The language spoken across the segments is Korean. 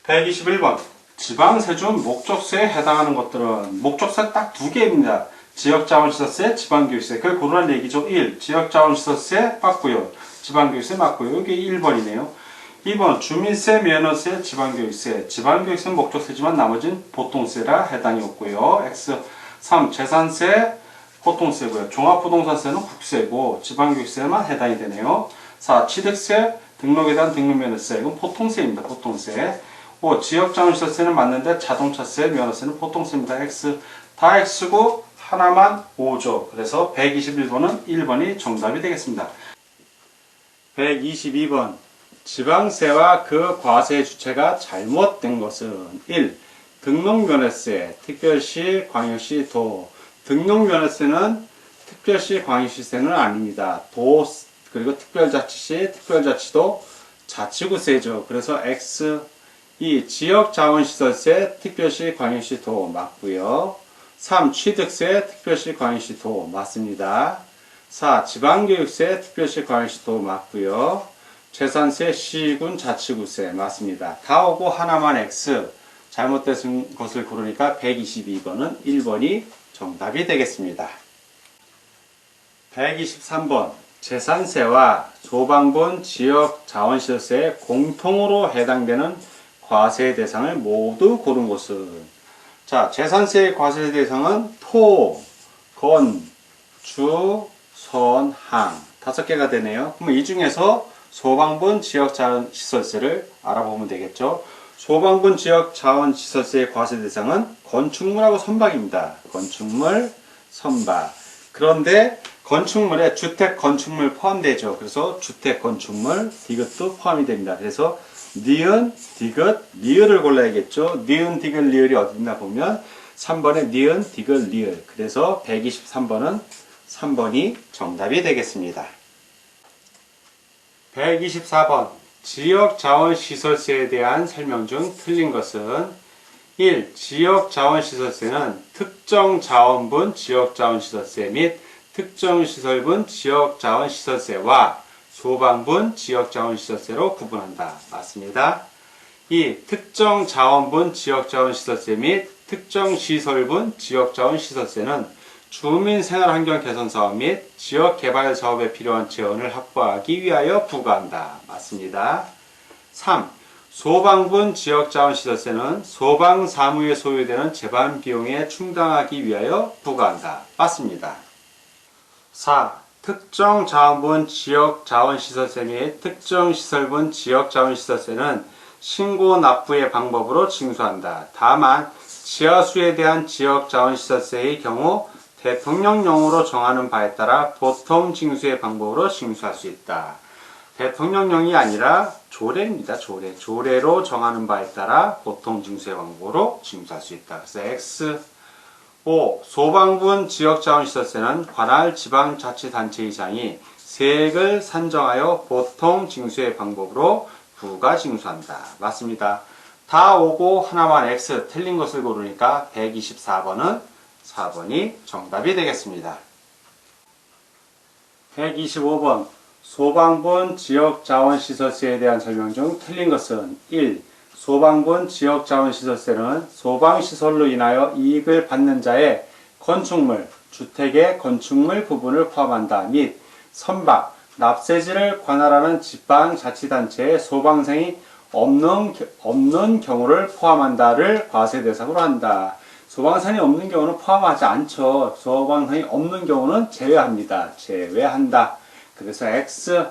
121번 지방세준 목적세에 해당하는 것들은 목적세 딱 두 개입니다. 지역자원시설세, 지방교육세. 그걸 고르란 얘기죠. 1. 지역자원시설세 맞고요. 지방교육세 맞고요. 이게 1번이네요. 2번 주민세, 면허세, 지방교육세. 지방교육세는 목적세지만 나머지는 보통세라 해당이 없고요. X. 3. 재산세, 보통세고요. 종합부동산세는 국세고 지방교육세만 해당이 되네요. 4. 취득세, 등록에 대한 등록면허세. 이건 보통세입니다. 보통세. 5. 지역자원시설세는 맞는데 자동차세, 면허세는 보통세입니다. X. 다 X고 하나만 O죠. 그래서 121번은 1번이 정답이 되겠습니다. 122번 지방세와 그 과세의 주체가 잘못된 것은 1. 등록면허세, 특별시, 광역시, 도. 등록면허세는 특별시, 광역시세는 아닙니다. 도, 그리고 특별자치시, 특별자치도 자치구세죠. 그래서 X. 2. 지역자원시설세, 특별시, 광역시, 도 맞고요. 3. 취득세, 특별시, 광역시, 도 맞습니다. 4. 지방교육세, 특별시, 광역시, 도 맞고요. 재산세, 시군, 자치구세 맞습니다. 다 오고 하나만 X. 잘못된 것을 고르니까 122번은 1번이 정답이 되겠습니다. 123번 재산세와 소방분 지역자원시설세에 공통으로 해당되는 과세 대상을 모두 고른 것은 자, 재산세의 과세 대상은 토, 건, 주, 선, 항 5개가 되네요. 그럼 이 중에서 소방분 지역자원시설세를 알아보면 되겠죠. 소방분 지역자원시설세의 과세 대상은 건축물하고 선박입니다. 건축물, 선박. 그런데 건축물에 주택, 건축물 포함되죠. 그래서 주택, 건축물, 디귿도 포함이 됩니다. 그래서 니은, 디귿, 리을을 골라야겠죠. 니은, 디귿, 리을이 어디 있나 보면 3번에 니은, 디귿, 리을. 그래서 123번은 3번이 정답이 되겠습니다. 124번 지역자원시설세에 대한 설명 중 틀린 것은 1. 지역자원시설세는 특정 자원분 지역자원시설세 및 특정 시설분 지역자원시설세와 소방분 지역자원시설세로 구분한다. 맞습니다. 2. 특정 자원분 지역자원시설세 및 특정 시설분 지역자원시설세는 주민생활환경 개선사업 및 지역개발사업에 필요한 재원을 확보하기 위하여 부과한다. 맞습니다. 3. 소방분 지역자원시설세는 소방사무에 소요되는 재반비용에 충당하기 위하여 부과한다. 맞습니다. 4. 특정 자원분 지역자원시설세 및 특정 시설분 지역자원시설세는 신고 납부의 방법으로 징수한다. 다만 지하수에 대한 지역자원시설세의 경우 대통령령으로 정하는 바에 따라 보통 징수의 방법으로 징수할 수 있다. 대통령령이 아니라 조례입니다. 조례. 조례로 정하는 바에 따라 보통 징수의 방법으로 징수할 수 있다. 그래서 X. 5. 소방분 지역자원시설세는 관할 지방자치단체의장이 세액을 산정하여 보통 징수의 방법으로 부과 징수한다. 맞습니다. 다 오고 하나만 X 틀린 것을 고르니까 124번은 4번이 정답이 되겠습니다. 125번 소방분 지역자원시설세에 대한 설명 중 틀린 것은 1. 소방분 지역자원시설세는 소방시설로 인하여 이익을 받는 자의 건축물, 주택의 건축물 부분을 포함한다. 및 선박, 납세지를 관할하는 지방자치단체의 소방상이 없는 경우를 포함한다를 과세 대상으로 한다. 소방산이 없는 경우는 포함하지 않죠. 소방산이 없는 경우는 제외합니다. 제외한다. 그래서 X.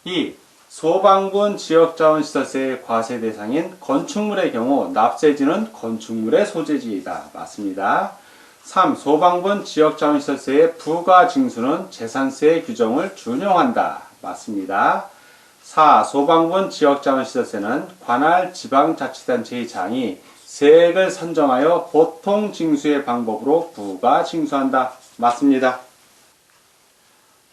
2. 소방분 지역자원시설세의 과세 대상인 건축물의 경우 납세지는 건축물의 소재지이다. 맞습니다. 3. 소방분 지역자원시설세의 부과징수는 재산세의 규정을 준용한다. 맞습니다. 4. 소방분 지역자원시설세는 관할 지방자치단체의 장이 세액을 산정하여 보통 징수의 방법으로 부과징수한다. 맞습니다.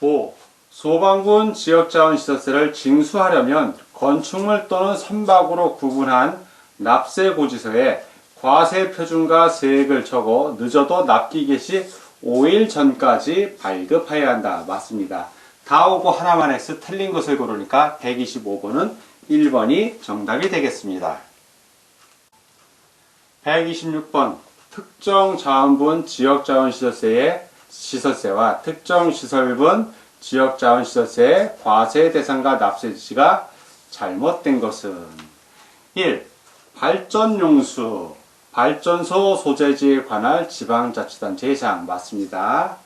5. 소방분 지역자원시설세를 징수하려면 건축물 또는 선박으로 구분한 납세고지서에 과세표준과 세액을 적어 늦어도 납기 개시 5일 전까지 발급하여야 한다. 맞습니다. 다 오고 하나만 X 틀린 것을 고르니까 125번은 1번이 정답이 되겠습니다. 126번 특정 자원분 지역자원시설세와 특정 시설분 지역자원시설세의 과세 대상과 납세 지시가 잘못된 것은 1. 발전용수, 발전소 소재지에 관할 지방자치단체의 장 맞습니다.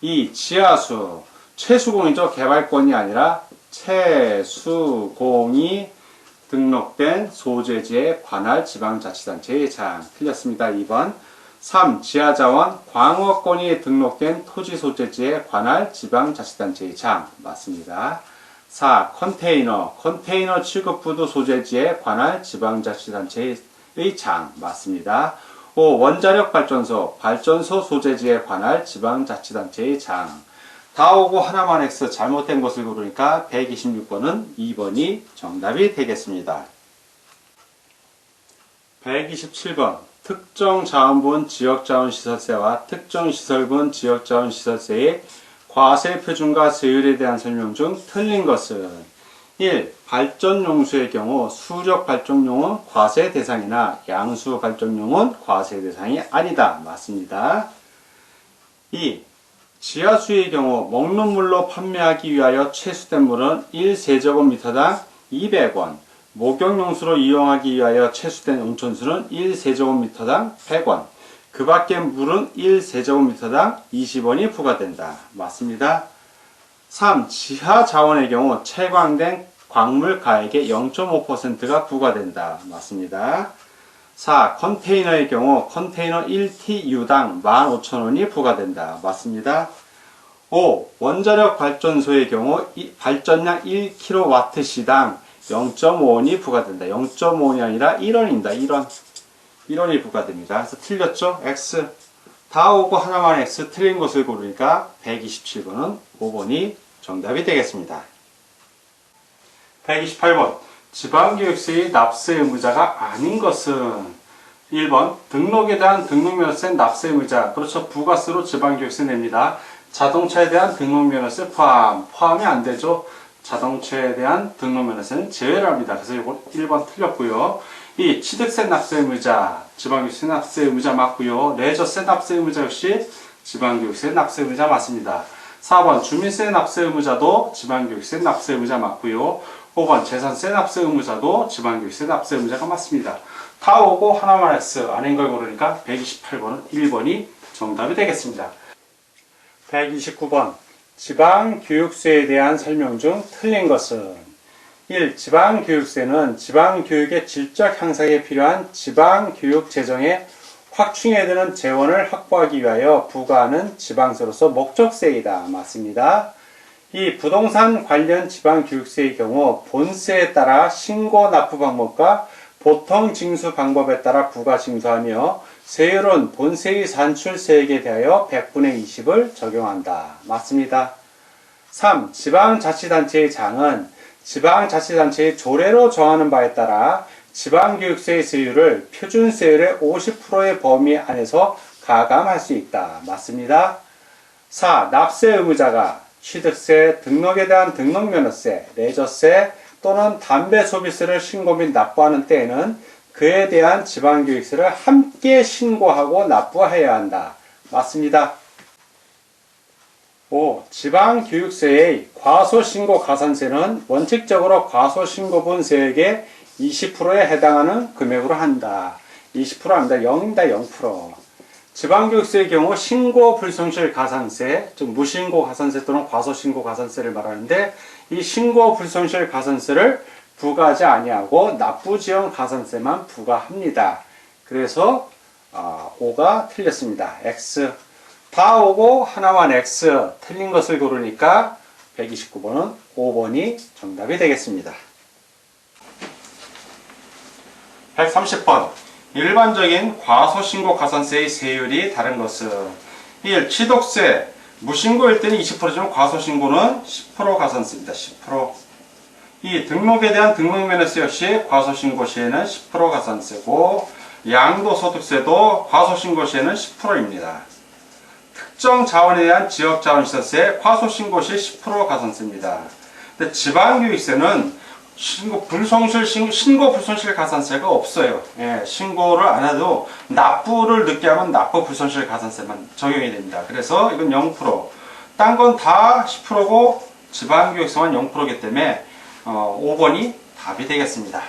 2. 지하수, 최수공이죠. 개발권이 아니라 최수공이 등록된 소재지에 관할 지방자치단체의 장 틀렸습니다. 2번 3. 지하자원, 광어권이 등록된 토지 소재지에 관할 지방자치단체의 장 맞습니다. 4. 컨테이너 취급부두 소재지에 관할 지방자치단체의 장 맞습니다. 5. 원자력 발전소, 발전소 소재지에 관할 지방자치단체의 장. 다 오고 하나만 X 잘못된 것을 고르니까 126번은 2번이 정답이 되겠습니다. 127번 특정 자원분 지역자원시설세와 특정 시설분 지역자원시설세의 과세 표준과 세율에 대한 설명 중 틀린 것은 1. 발전용수의 경우 수력 발전용은 과세 대상이나 양수 발전용은 과세 대상이 아니다. 맞습니다. 2. 지하수의 경우 먹는 물로 판매하기 위하여 채수된 물은 1세제곱미터당 200원, 목욕용수로 이용하기 위하여 채수된 온천수는 1세제곱미터당 100원, 그 밖의 물은 1세제곱미터당 20원이 부과된다. 맞습니다. 3. 지하자원의 경우 채광된 광물 가액의 0.5%가 부과된다. 맞습니다. 4. 컨테이너의 경우 컨테이너 1TU당 15,000원이 부과된다. 맞습니다. 5. 원자력 발전소의 경우 발전량 1kW시당 0.5원이 부과된다. 0.5원이 아니라 1원입니다. 1원이 부과됩니다. 그래서 틀렸죠? X. 다 오고 하나만 X 틀린 것을 고르니까 127번은 5번이 정답이 되겠습니다. 128번 지방교육세의 납세 의무자가 아닌 것은 1번 등록에 대한 등록면허세 납세 의무자 그렇죠. 부가세로 지방교육세 냅니다. 자동차에 대한 등록면허세 포함이 안 되죠. 자동차에 대한 등록면허세는 제외를 합니다. 그래서 이거 1번 틀렸고요. 2. 취득세 납세 의무자 지방교육세 납세 의무자 맞고요. 레저세 납세 의무자 역시 지방교육세 납세 의무자 맞습니다. 4번 주민세 납세 의무자도 지방교육세 납세 의무자 맞고요. 5번 재산세 납세 의무자도 지방교육세 납세 의무자가 맞습니다. 다 오고 하나만 X 아닌 걸 고르니까 128번은 1번이 정답이 되겠습니다. 129번 지방교육세에 대한 설명 중 틀린 것은 1. 지방교육세는 지방교육의 질적 향상에 필요한 지방교육 재정의 확충에 드는 재원을 확보하기 위하여 부과하는 지방세로서 목적세이다. 맞습니다. 이 부동산 관련 지방교육세의 경우 본세에 따라 신고 납부 방법과 보통 징수 방법에 따라 부과 징수하며 세율은 본세의 산출세액에 대하여 100분의 20을 적용한다. 맞습니다. 3. 지방자치단체의 장은 지방자치단체의 조례로 정하는 바에 따라 지방교육세의 세율을 표준세율의 50%의 범위 안에서 가감할 수 있다. 맞습니다. 4. 납세 의무자가 취득세, 등록에 대한 등록면허세, 레저세 또는 담배 소비세를 신고 및 납부하는 때에는 그에 대한 지방교육세를 함께 신고하고 납부해야 한다. 맞습니다. 5. 지방교육세의 과소신고 가산세는 원칙적으로 과소신고분 세액의 20%에 해당하는 금액으로 한다. 20% 아닙니다. 0입니다. 0%. 지방교육세의 경우 신고 불성실 가산세, 즉 무신고 가산세 또는 과소신고 가산세를 말하는데 이 신고 불성실 가산세를 부과하지 아니하고 납부지원 가산세만 부과합니다. 그래서 5가 틀렸습니다. X. 다 오고 하나만 X 틀린 것을 고르니까 129번은 5번이 정답이 되겠습니다. 130번 일반적인 과소신고 가산세의 세율이 다른 것은 1. 취득세 무신고일 때는 20%지만 과소신고는 10% 가산세입니다. 10%. 2. 등록에 대한 등록면허세 역시 과소신고 시에는 10% 가산세고 양도소득세도 과소신고 시에는 10%입니다. 특정 자원에 대한 지역자원시설세 과소신고 시 10% 가산세입니다. 근데 지방교육세는 신고 불손실 가산세가 없어요. 예, 신고를 안 해도 납부를 늦게 하면 납부 불손실 가산세만 적용이 됩니다. 그래서 이건 0%, 딴 건 다 10%고 지방교육세만 0%이기 때문에 5번이 답이 되겠습니다.